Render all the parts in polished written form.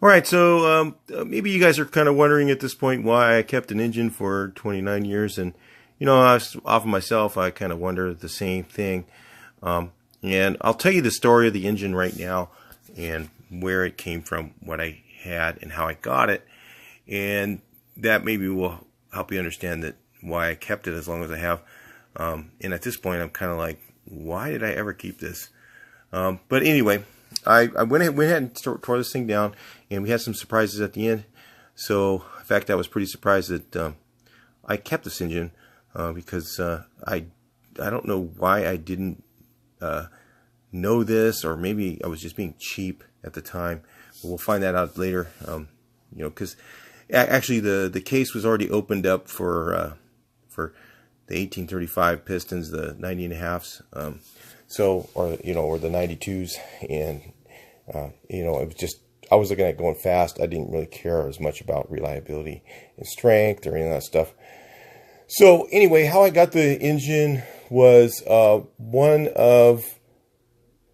All right, so maybe you guys are kind of wondering at this point why I kept an engine for 29 years. And, I was off of myself, I kind of wonder the same thing. And I'll tell you the story of the engine right now and where it came from, what I had, and how I got it. And that maybe will help you understand that why I kept it as long as I have. And at this point, I'm kind of like, why did I ever keep this? But anyway, I went ahead and tore this thing down, and we had some surprises at the end. So, in fact, I was pretty surprised that I kept this engine because I don't know why I didn't know this, or maybe I was just being cheap at the time. But we'll find that out later. Because actually the case was already opened up for the 1835 pistons, the 90.5s. Or the 92s, and it was just, I was looking at going fast. I didn't really care as much about reliability and strength or any of that stuff. So anyway, how I got the engine was one of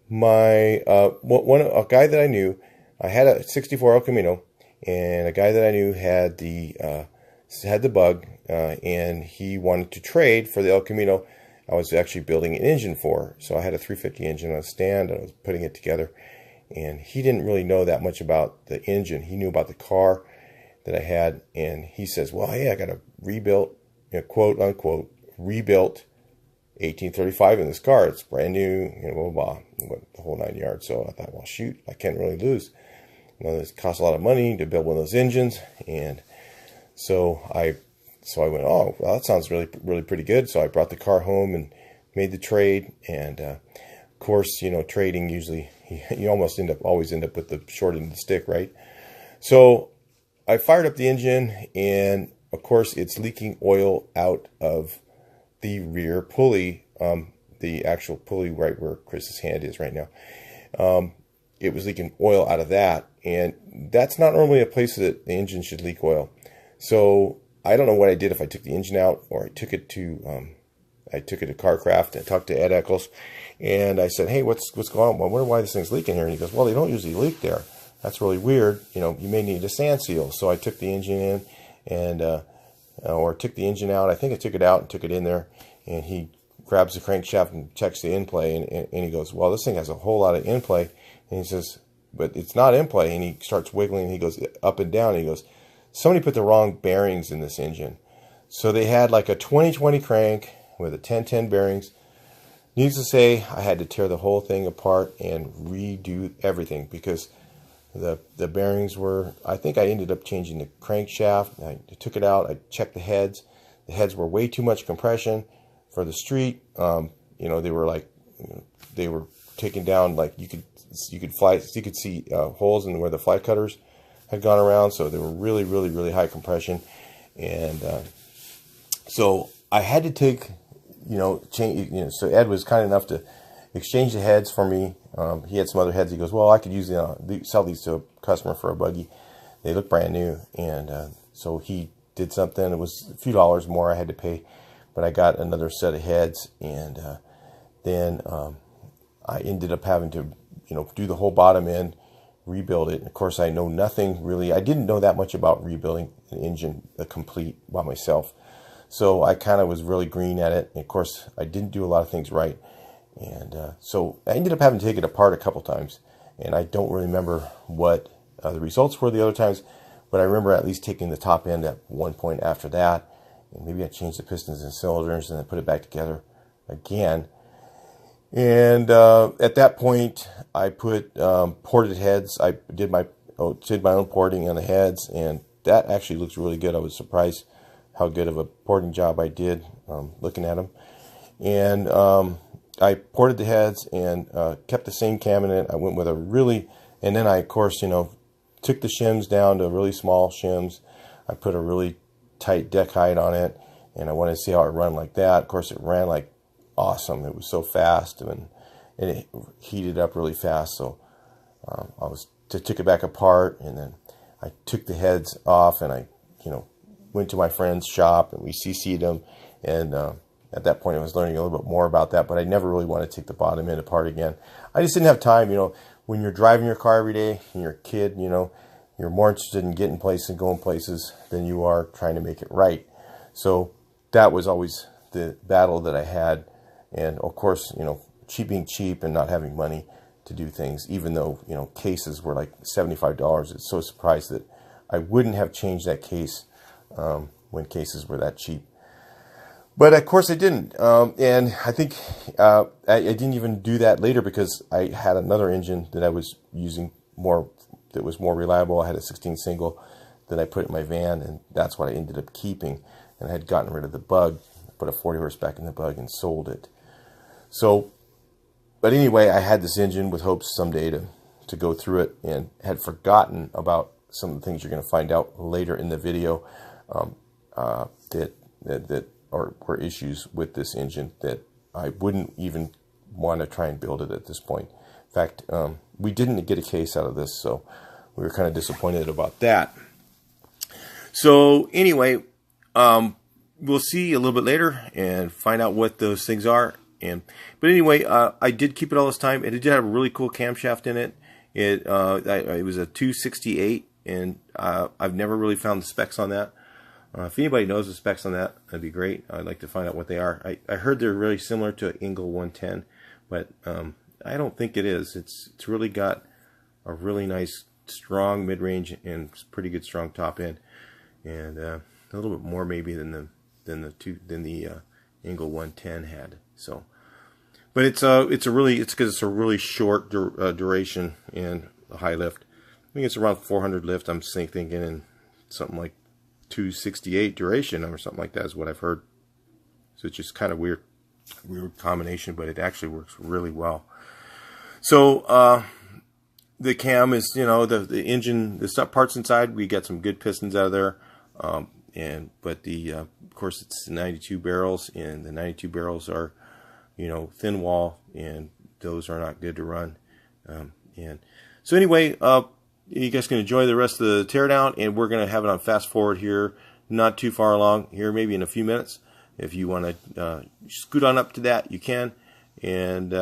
my a guy that I knew. I had a '64 El Camino, and a guy that I knew had the bug, and he wanted to trade for the El Camino I was actually building an engine for. So I had a 350 engine on a stand, and I was putting it together. And he didn't really know that much about the engine. He knew about the car that I had, and he says, well, hey, I got a rebuilt, quote unquote, rebuilt 1835 in this car. It's brand new, blah, blah, blah, the whole 9 yards. So I thought, well, shoot, I can't really lose. This costs a lot of money to build one of those engines. And so I went, oh, well, that sounds really, really pretty good. So I brought the car home and made the trade. And of course, trading usually, you almost always end up with the short end of the stick, right? So I fired up the engine, and of course, it's leaking oil out of the rear pulley, the actual pulley right where Chris's hand is right now. It was leaking oil out of that, and that's not normally a place that the engine should leak oil. So I don't know what I did, if I took the engine out or I took it to Carcraft and talked to Ed Eccles, and I said, hey, what's going on? I wonder why this thing's leaking here. And he goes, well, they don't usually leak there. That's really weird. You may need a sand seal. So I took the engine in and or took the engine out. I think I took it out and took it in there, and he grabs the crankshaft and checks the in play, and he goes, well, this thing has a whole lot of in play. And he says, but it's not in play. And he starts wiggling, and he goes up and down, and he goes, somebody put the wrong bearings in this engine. So they had like a 2020 crank with a 1010 bearings. Needless to say, I had to tear the whole thing apart and redo everything because the bearings were, I think I ended up changing the crankshaft. I took it out. I checked the heads. The heads were way too much compression for the street. They were like, they were taken down, like you could see holes in where the fly cutters had gone around, so they were really, really, really high compression. And so I had to take, change, so Ed was kind enough to exchange the heads for me. He had some other heads. He goes, well, I could use sell these to a customer for a buggy. They look brand new. And so he did something. It was a few dollars more I had to pay, but I got another set of heads. And then I ended up having to, do the whole bottom end, rebuild it. And of course, I know nothing really. I didn't know that much about rebuilding an engine complete by myself. So I kind of was really green at it. And of course, I didn't do a lot of things right. And so I ended up having to take it apart a couple times. And I don't really remember what the results were the other times, but I remember at least taking the top end at one point after that. And maybe I changed the pistons and cylinders and then put it back together again. And at that point, I put ported heads. I did my own porting on the heads, and that actually looks really good. I was surprised how good of a porting job I did looking at them. And I ported the heads and kept the same cam in it. I went with and then I, of course, took the shims down to really small shims. I put a really tight deck height on it, and I wanted to see how it ran like that. Of course, it ran like awesome. It was so fast, and it heated up really fast. So took it back apart, and then I took the heads off, and I went to my friend's shop, and we CC'd them. And at that point, I was learning a little bit more about that, but I never really wanted to take the bottom end apart again. I just didn't have time. When you're driving your car every day and you're a kid, You're more interested in getting places and going places than you are trying to make it right. So that was always the battle that I had. And of course, you know, being cheap and not having money to do things, even though, you know, cases were like $75. It's so surprised that I wouldn't have changed that case when cases were that cheap. But of course I didn't. And I think I didn't even do that later because I had another engine that I was using more, that was more reliable. I had a 16 single that I put in my van, and that's what I ended up keeping. And I had gotten rid of the bug, put a 40 horse back in the bug and sold it. So, but anyway, I had this engine with hopes someday to go through it, and had forgotten about some of the things you're going to find out later in the video that were issues with this engine that I wouldn't even want to try and build it at this point. In fact, we didn't get a case out of this, so we were kind of disappointed about that. So anyway, we'll see a little bit later and find out what those things are. But anyway, I did keep it all this time, and it did have a really cool camshaft in it. It was a 268, and I've never really found the specs on that. If anybody knows the specs on that, that'd be great. I'd like to find out what they are. I heard they're really similar to an Engel 110, but I don't think it is. It's really got a really nice, strong mid-range and pretty good strong top end, and a little bit more maybe than the Engel 110 had. So, but it's because it's a really short duration and a high lift. I think it's around 400 lift. I'm thinking in something like 268 duration or something like that is what I've heard. So it's just kind of weird combination, but it actually works really well. So the cam is, you know, the engine, the stuff parts inside. We got some good pistons out of there, but of course it's 92 barrels, and the 92 barrels are, you know, thin wall, and those are not good to run. And so anyway, you guys can enjoy the rest of the teardown, and we're going to have it on fast forward here, not too far along here, maybe in a few minutes. If you want to scoot on up to that, you can, and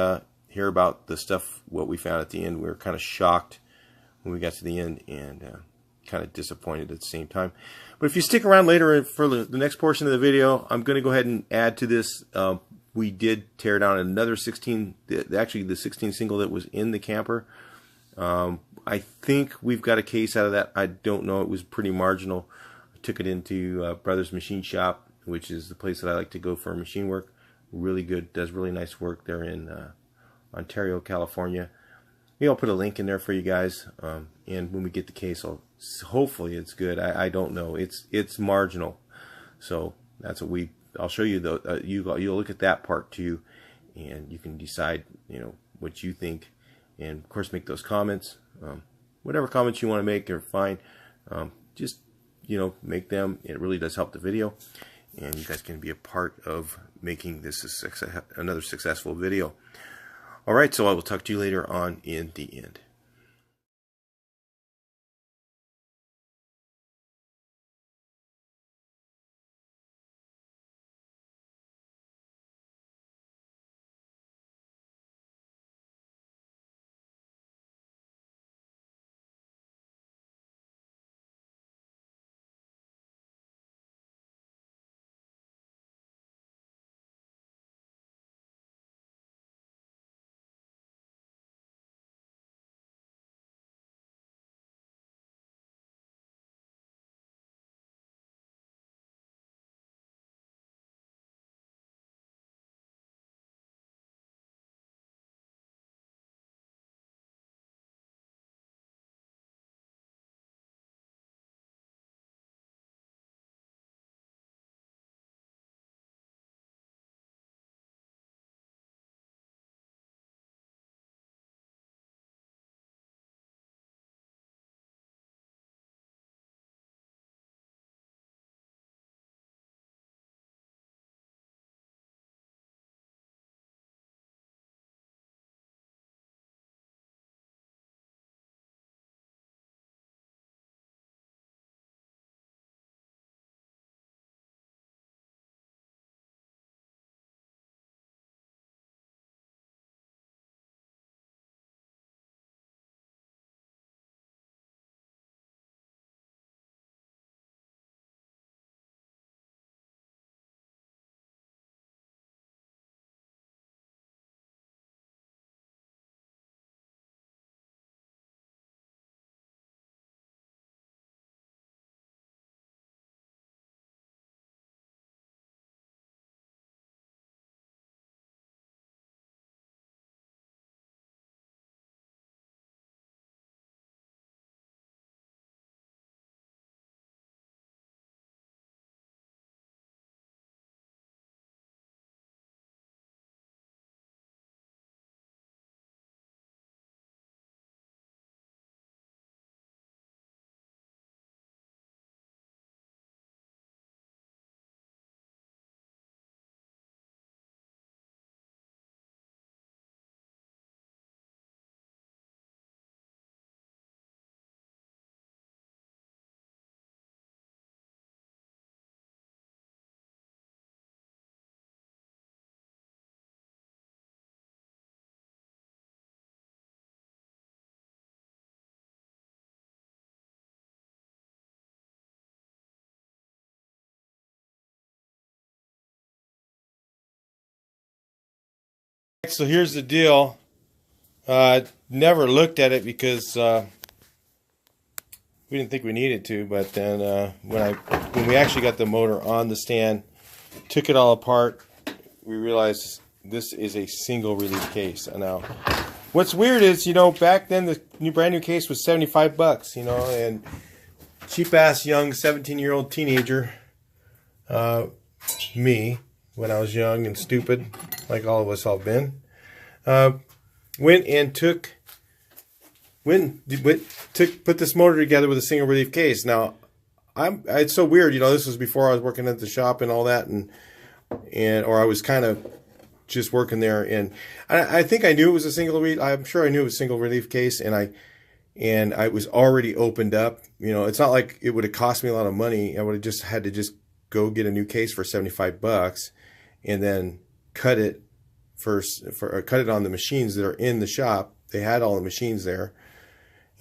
hear about the stuff, what we found at the end. We were kind of shocked when we got to the end, and kind of disappointed at the same time. But if you stick around later for the next portion of the video, I'm going to go ahead and add to this. We did tear down another 16, actually the 16 single that was in the camper. I think we've got a case out of that. I don't know. It was pretty marginal. I took it into Brothers Machine Shop, which is the place that I like to go for machine work. Really good. Does really nice work there in Ontario, California. Maybe I'll put a link in there for you guys. And when we get the case, hopefully it's good. I don't know. It's marginal. So that's what I'll show you though. You'll look at that part too, and you can decide, you know, what you think. And of course, make those comments. Whatever comments you want to make are fine. Just, you know, make them. It really does help the video, and you guys can be a part of making this another successful video. All right, so I will talk to you later on in the end. So here's the deal. Never looked at it because we didn't think we needed to, but then when we actually got the motor on the stand, took it all apart, we realized this is a single relief case. Now, what's weird is, you know, back then the brand new case was $75, you know, and cheap ass young 17-year-old teenager, me, when I was young and stupid, like all of us have been, put this motor together with a single relief case. Now, it's so weird, you know, this was before I was working at the shop and all that, or I was kind of just working there, and I think I knew it was a single relief. I'm sure I knew it was a single relief case, and I was already opened up. You know, it's not like it would have cost me a lot of money. I would have just had to just go get a new case for $75, and then cut it cut it on the machines that are in the shop. They had all the machines there,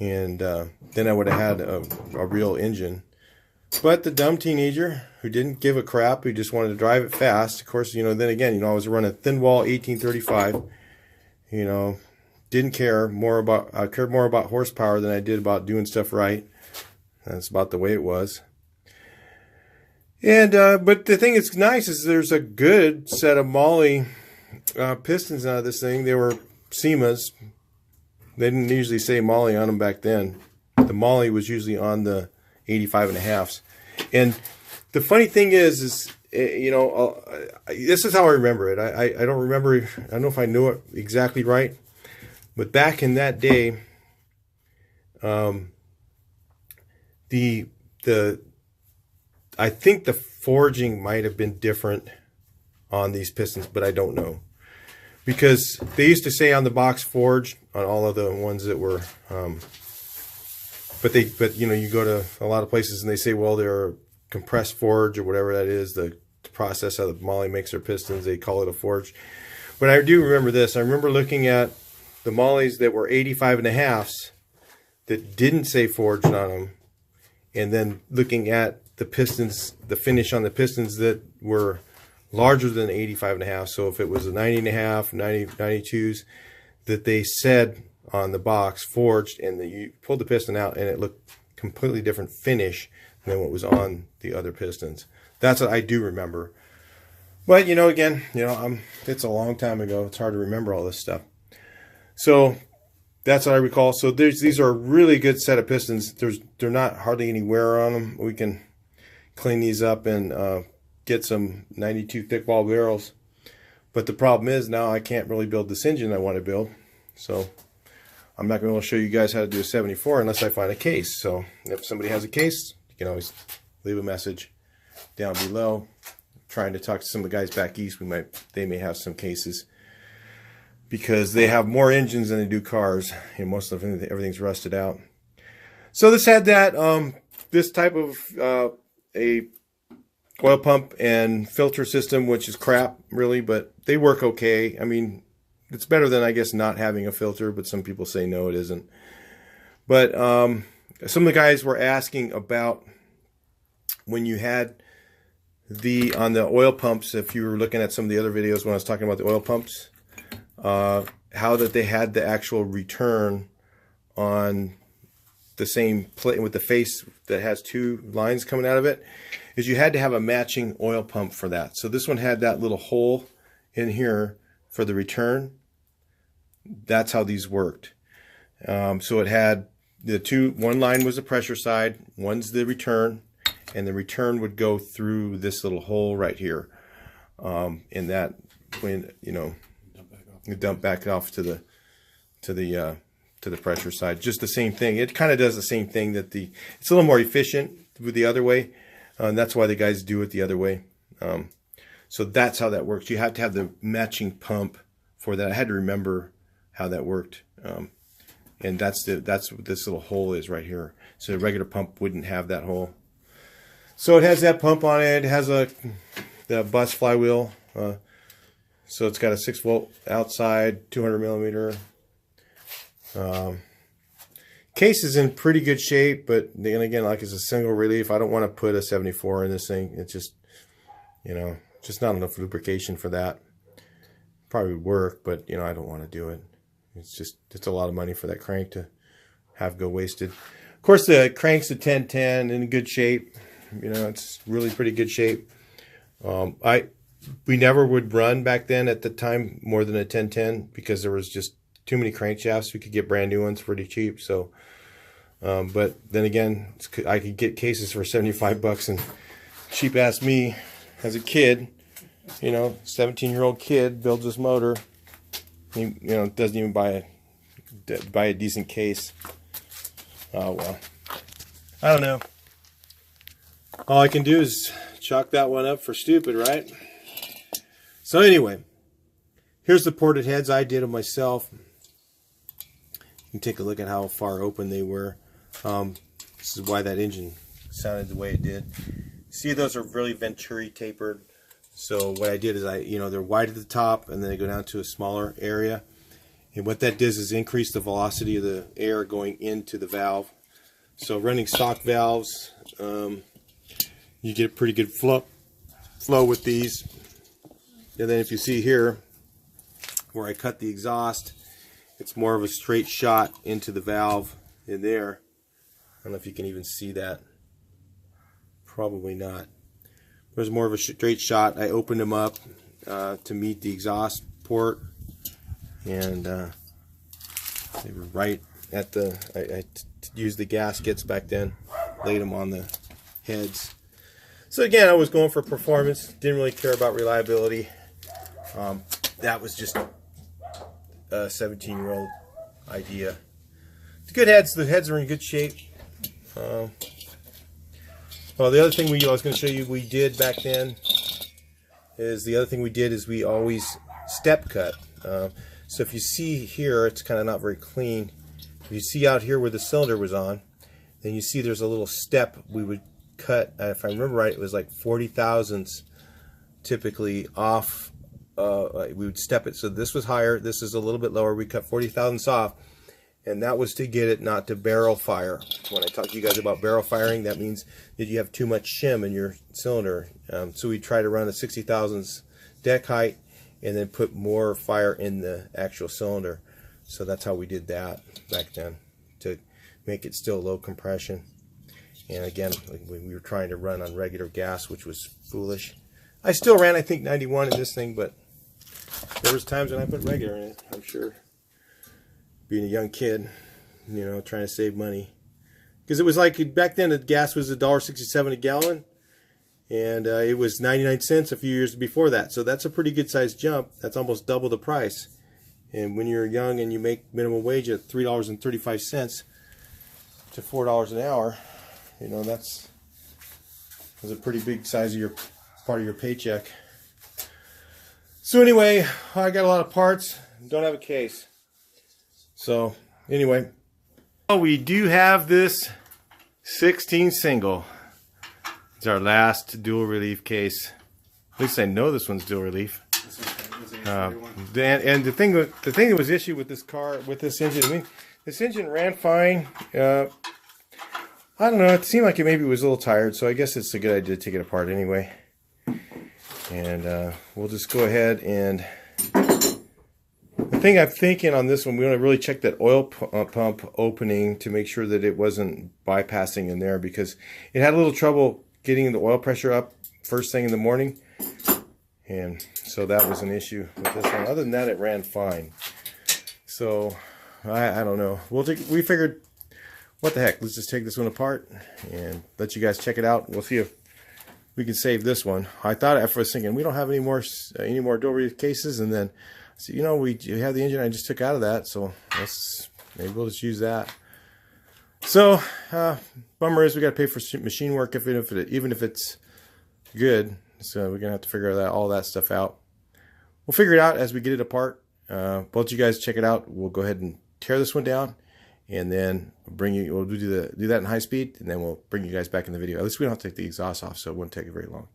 and then I would have had a real engine. But the dumb teenager who didn't give a crap, who just wanted to drive it fast, of course, you know, then again, you know, I was running a thin wall 1835, you know, didn't care I cared more about horsepower than I did about doing stuff right. That's about the way it was. And, but the thing that's nice is there's a good set of Molly pistons out of this thing. They were SEMAs. They didn't usually say Molly on them back then. The Molly was usually on the 85.5s. And the funny thing is you know, this is how I remember it. I don't remember, I don't know if I knew it exactly right, but back in that day, I think the forging might have been different on these pistons, but I don't know. Because they used to say on the box forged on all of the ones that were, but you know, you go to a lot of places and they say, well, they're compressed forge or whatever that is, the process how the Molly makes their pistons, they call it a forge. But I do remember this. I remember looking at the Mollys that were 85.5s that didn't say forged on them, and then looking at the pistons, the finish on the pistons that were larger than 85.5. So if it was a 90.5, 92s, that they said on the box forged, and you pulled the piston out and it looked completely different finish than what was on the other pistons. That's what I do remember. But, you know, again, you know, it's a long time ago. It's hard to remember all this stuff. So that's what I recall. So these are a really good set of pistons. They're not hardly any wear on them. We can clean these up and get some 92 thick wall barrels. But the problem is now I can't really build this engine I want to build. So I'm not going to be able to show you guys how to do a 74 unless I find a case. So if somebody has a case, you can always leave a message down below. Trying to talk to some of the guys back east, they may have some cases, because they have more engines than they do cars, and most of everything's rusted out. So this had that this type of a oil pump and filter system, which is crap really, but they work okay. I mean, it's better than, I guess, not having a filter, but some people say no, it isn't. But some of the guys were asking about when you had on the oil pumps, if you were looking at some of the other videos when I was talking about the oil pumps, how that they had the actual return on the same plate with the face that has two lines coming out of it, is you had to have a matching oil pump for that. So this one had that little hole in here for the return. That's how these worked. So it had one line was the pressure side, one's the return, and the return would go through this little hole right here. In that, when you know, dump back off to the pressure side. Just the same thing. It kind of does the same thing that it's a little more efficient with the other way. And that's why the guys do it the other way. So that's how that works. You have to have the matching pump for that. I had to remember how that worked. And that's what this little hole is right here. So a regular pump wouldn't have that hole. So it has that pump on it. It has the bus flywheel. So it's got a 6-volt outside, 200 millimeter. Case is in pretty good shape, but then again, like it's a single relief. I don't want to put a 74 in this thing. It's just, you know, just not enough lubrication for that. Probably would work, but you know, I don't want to do it. It's a lot of money for that crank to have go wasted. Of course, the crank's a 1010 in good shape. You know, it's really pretty good shape. We never would run back then at the time more than a 1010 because there was just too many crankshafts. We could get brand new ones pretty cheap. So, but then again, I could get cases for 75 bucks, and cheap ass me as a kid, you know, 17-year-old kid builds this motor. He, you know, doesn't even buy a decent case. Oh well, I don't know. All I can do is chalk that one up for stupid, right? So anyway, here's the ported heads. I did them myself. You can take a look at how far open they were. This is why that engine sounded the way it did. See, those are really Venturi tapered. So what I did is they're wide at the top and then they go down to a smaller area. And what that does is increase the velocity of the air going into the valve. So running stock valves, you get a pretty good flow with these. And then if you see here where I cut the exhaust, it's more of a straight shot into the valve in there. I don't know if you can even see that. Probably not. There's more of a straight shot. I opened them up to meet the exhaust port, and they were right at the. I used the gaskets back then, laid them on the heads. So again, I was going for performance. Didn't really care about reliability. That was just a 17-year-old idea. The good heads. The heads are in good shape. Well, the other thing I was going to show you we did back then is we always step cut. So if you see here, it's kind of not very clean. If you see out here where the cylinder was on, then you see there's a little step we would cut. If I remember right, it was like 40 thousandths typically off. We would step it. So this was higher. This is a little bit lower. We cut 40 thousandths off. And that was to get it not to barrel fire. When I talk to you guys about barrel firing, that means that you have too much shim in your cylinder. So we try to run a 60 thousandths deck height and then put more fire in the actual cylinder. So that's how we did that back then, to make it still low compression. And again, we were trying to run on regular gas, which was foolish. I still ran, I think, 91 in this thing, but there was times when I put regular in it, I'm sure. Being a young kid, you know, trying to save money. Because it was like, back then the gas was $1.67 a gallon, and it was 99 cents a few years before that. So that's a pretty good sized jump. That's almost double the price. And when you're young and you make minimum wage at $3.35 to $4 an hour, you know, that's a pretty big size of your part of your paycheck. So anyway, I got a lot of parts, don't have a case. So anyway, we do have this 16 single. It's our last dual relief case. At least I know this one's dual relief. And the thing that was issue with this car, with this engine, I mean, this engine ran fine. I don't know. It seemed like it maybe was a little tired, so I guess it's a good idea to take it apart anyway. And we'll just go ahead and. The thing I'm thinking on this one, we want to really check that oil pump opening to make sure that it wasn't bypassing in there, because it had a little trouble getting the oil pressure up first thing in the morning. And so that was an issue with this one. Other than that, it ran fine. So I don't know. We figured, what the heck, let's just take this one apart and let you guys check it out. We'll see if we can save this one. I thought at first thinking we don't have any more dual relief cases, and then so, you know, we have the engine I just took out of that, so maybe we'll just use that. So bummer is we got to pay for machine work even if it's good. So we're gonna have to figure all that stuff out. We'll figure it out as we get it apart. Both you guys check it out. We'll go ahead and tear this one down, and then we'll do that in high speed, and then we'll bring you guys back in the video. At least we don't have to take the exhaust off, so it won't take it very long.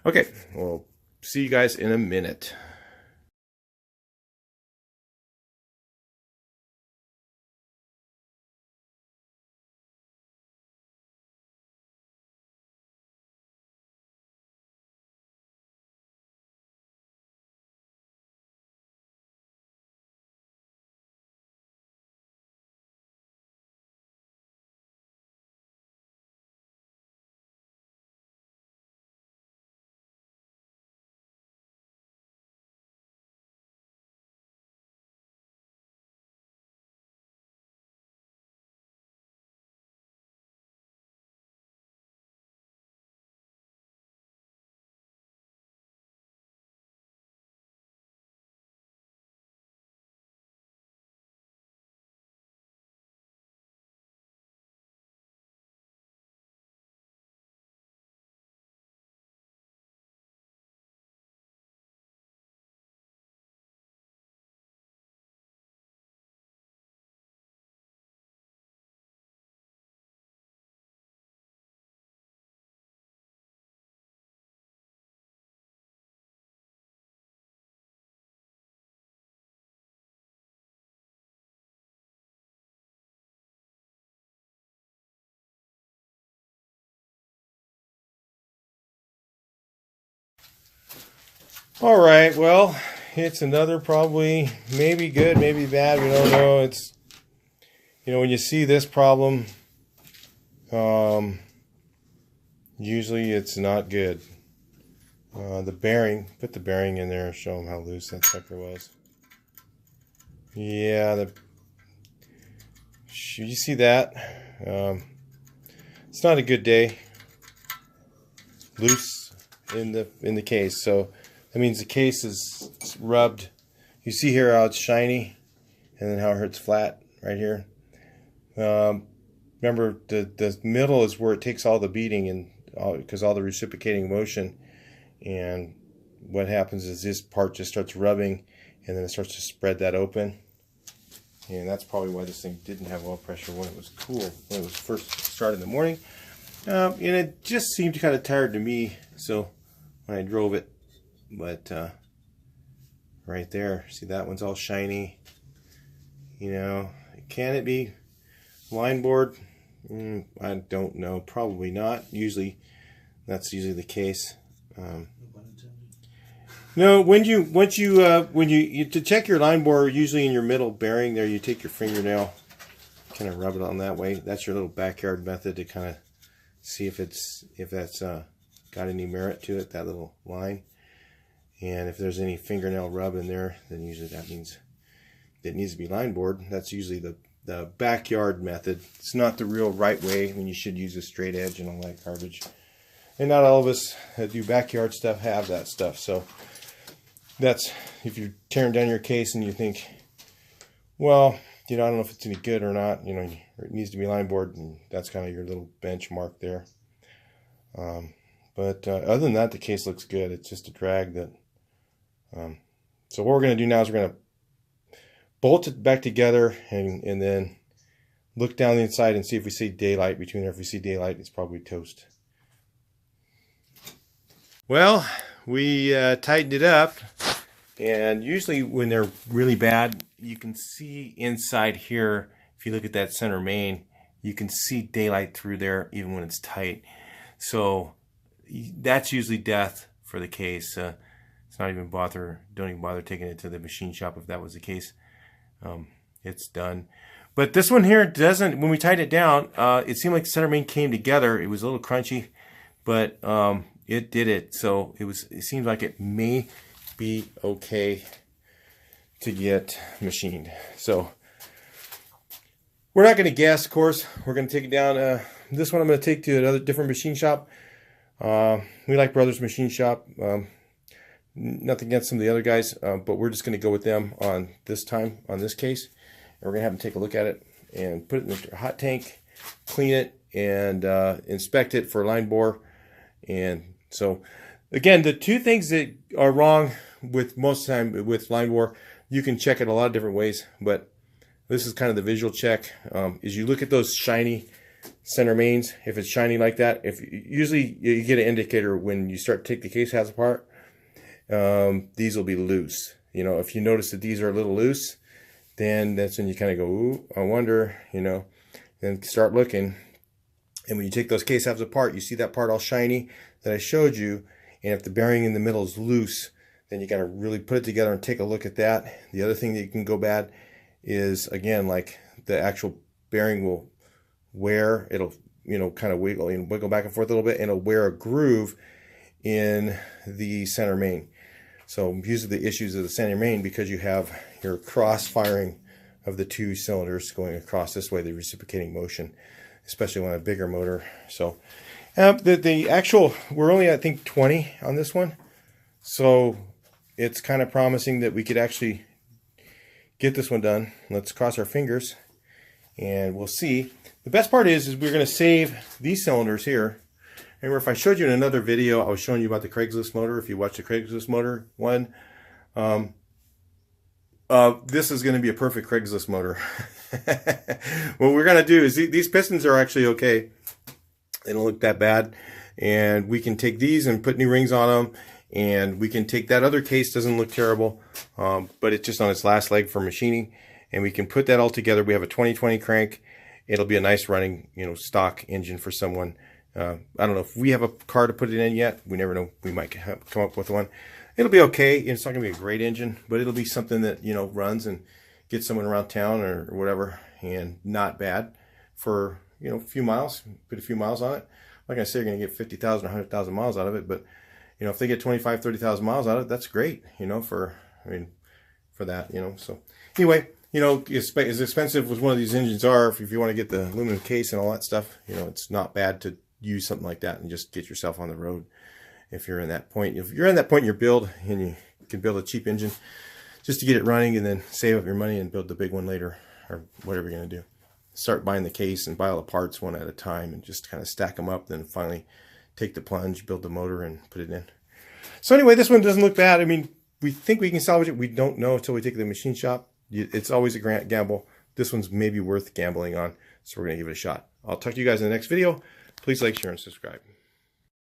Okay, we'll see you guys in a minute. All right, well, it's another probably maybe good, maybe bad. We don't know. It's, you know, when you see this problem, usually it's not good. The bearing, put the bearing in there and show them how loose that sucker was. Yeah, you see that? It's not a good day. Loose in the case, so that means the case is rubbed. You see here how it's shiny, and then how it's flat right here. Remember, the middle is where it takes all the beating and because all the reciprocating motion. And what happens is this part just starts rubbing, and then it starts to spread that open. And that's probably why this thing didn't have oil pressure when it was cool, when it was first started in the morning. And it just seemed kind of tired to me, so when I drove it. But right there, see that one's all shiny. You know, can it be line board? I don't know. Probably not. That's usually the case. No, to check your line bore, usually in your middle bearing there, you take your fingernail, kind of rub it on that way. That's your little backyard method to kind of see if that's got any merit to it, that little line. And if there's any fingernail rub in there, then usually that means it needs to be line bored. That's usually the backyard method. It's not the real right way when you should use a straight edge and all that garbage. And not all of us that do backyard stuff have that stuff. So that's, if you're tearing down your case and you think, well, you know, I don't know if it's any good or not, you know, it needs to be line board, and that's kind of your little benchmark there. But other than that, the case looks good. It's just a drag that. So what we're going to do now is we're going to bolt it back together and then look down the inside and see if we see daylight between there. If we see daylight, it's probably toast. Well, we tightened it up, and usually when they're really bad, you can see inside here. If you look at that center main, you can see daylight through there even when it's tight. So that's usually death for the case. It's not even don't even bother taking it to the machine shop if that was the case. It's done. But this one here doesn't. When we tied it down, it seemed like the center main came together. It was a little crunchy, but it did it. So it seems like it may be okay to get machined. So we're not going to guess, of course. We're going to take it down. This one I'm going to take to another different machine shop. We like Brothers Machine Shop. Nothing against some of the other guys, but we're just going to go with them on this case. And we're going to have them take a look at it and put it in the hot tank, clean it, and inspect it for line bore. And so, again, the two things that are wrong with most of the time with line bore, you can check it a lot of different ways, but this is kind of the visual check. Is you look at those shiny center mains. If it's shiny like that, usually you get an indicator when you start to take the case halves apart. These will be loose. You know, if you notice that these are a little loose, then that's when you kind of go, ooh, I wonder, you know, then start looking. And when you take those case halves apart, you see that part all shiny that I showed you. And if the bearing in the middle is loose, then you got to really put it together and take a look at that. The other thing that you can go bad is, again, like the actual bearing will wear. It'll, you know, kind of wiggle back and forth a little bit, and it'll wear a groove in the center main. So usually the issues of the center main, because you have your cross firing of the two cylinders going across this way, the reciprocating motion, especially on a bigger motor. So the actual, we're only, I think, 20 on this one. So it's kind of promising that we could actually get this one done. Let's cross our fingers and we'll see. The best part is we're going to save these cylinders here. Remember, if I showed you in another video, I was showing you about the Craigslist motor. If you watch the Craigslist motor one, this is going to be a perfect Craigslist motor. What we're going to do is these pistons are actually okay. They don't look that bad. And we can take these and put new rings on them. And we can take that other case, doesn't look terrible, but it's just on its last leg for machining. And we can put that all together. We have a 2020 crank. It'll be a nice running, you know, stock engine for someone. I don't know if we have a car to put it in yet. We never know. We might come up with one. It'll be okay. It's not going to be a great engine, but it'll be something that, you know, runs and gets someone around town or whatever, and not bad for, you know, a few miles. Put a few miles on it. Like I say, you're going to get 50,000 or 100,000 miles out of it, but, you know, if they get 25, 30,000 miles out of it, that's great, you know, for that, you know. So anyway, you know, as expensive as one of these engines are, if you want to get the aluminum case and all that stuff, you know, it's not bad to use something like that and just get yourself on the road. If you're in that point, in your build and you can build a cheap engine just to get it running and then save up your money and build the big one later, or whatever you're going to do. Start buying the case and buy all the parts one at a time and just kind of stack them up, then finally take the plunge, build the motor, and put it in. So anyway, this one doesn't look bad. I mean, we think we can salvage it. We don't know until we take it to the machine shop. It's always a gamble. This one's maybe worth gambling on, so we're going to give it a shot. I'll talk to you guys in the next video. Please like, share, and subscribe.